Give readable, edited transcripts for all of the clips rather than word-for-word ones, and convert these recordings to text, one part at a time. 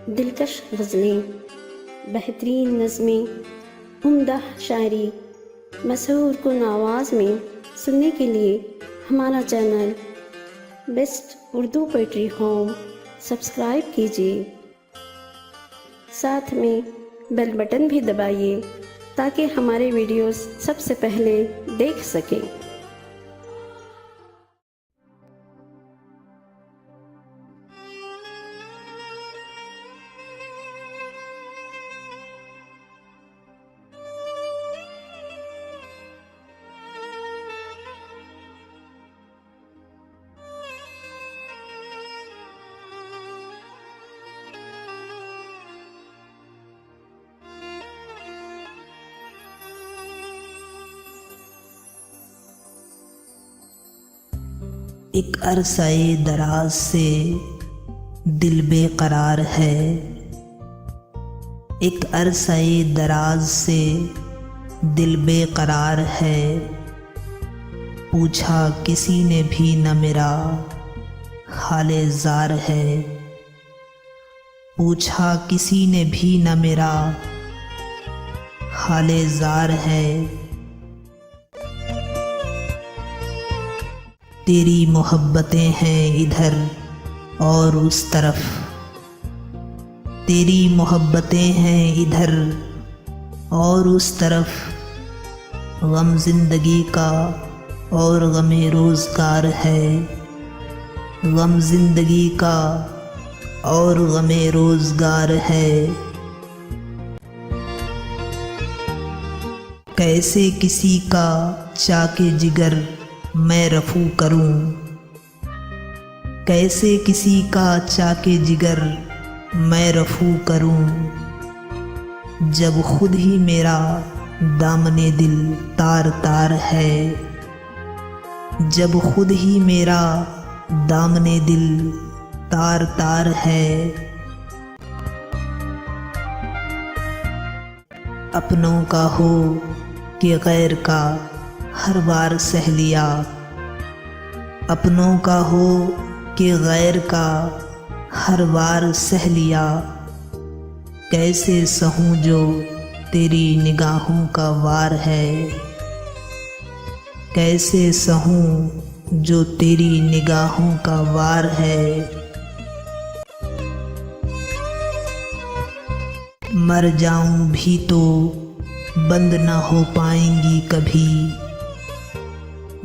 दिलकश गज़लें, बेहतरीन नज़में, उम्दा शायरी मशहूर कुन आवाज़ में सुनने के लिए हमारा channel best Urdu poetry home subscribe कीजिए। साथ में बेल बटन भी दबाइए ताकि हमारे वीडियोस सबसे पहले देख सकें। एक अरसाए दराज से दिल बेकरार है। एक अरसाए दराज से दिल बेकरार है। पूछा किसी ने भी न मेरा हाले ज़ार है। पूछा किसी ने भी न मेरा हाले ज़ार है। तेरी मोहब्बतें हैं इधर और उस तरफ। तेरी मोहब्बतें हैं इधर और उस तरफ। गम ज़िंदगी का और गमे रोज़गार है। गम ज़िंदगी का और गमे रोज़गार है। कैसे किसी का चाके जिगर मैं रफू करूं। कैसे किसी का चाके जिगर मैं रफू करूं। जब खुद ही मेरा दामने दिल तार तार है। जब खुद ही मेरा दामने दिल तार तार है। अपनों का हो कि गैर का हर बार सह लिया। अपनों का हो कि गैर का हर बार सह लिया। कैसे सहूं जो तेरी निगाहों का वार है। कैसे सहूं जो तेरी निगाहों का वार है। मर जाऊं भी तो बंद न हो पाएंगी कभी।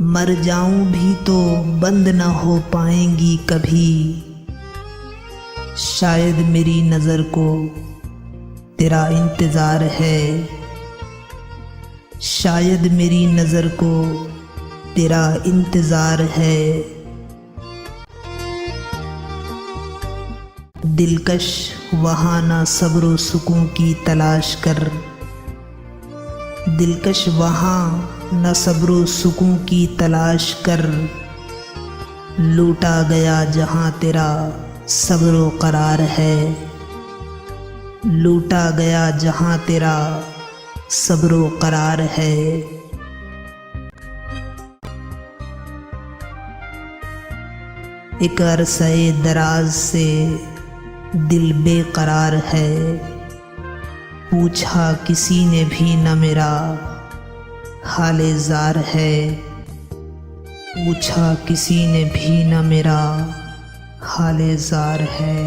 मर जाऊं भी तो बंद न हो पाएंगी कभी। शायद मेरी नज़र को तेरा इंतज़ार है। शायद मेरी नज़र को तेरा इंतज़ार है। दिलकश वहाँ ना सब्र सुकून की तलाश कर। दिलकश वहाँ न सब्र सुकून की तलाश कर। लूटा गया जहाँ तेरा सब्र करार है। लूटा गया जहाँ तेरा सब्र करार है। एक अरसाए दराज से दिल बेकरार है। पूछा किसी ने भी न मेरा हाले ज़ार है। पूछा किसी ने भी न मेरा हाले ज़ार है।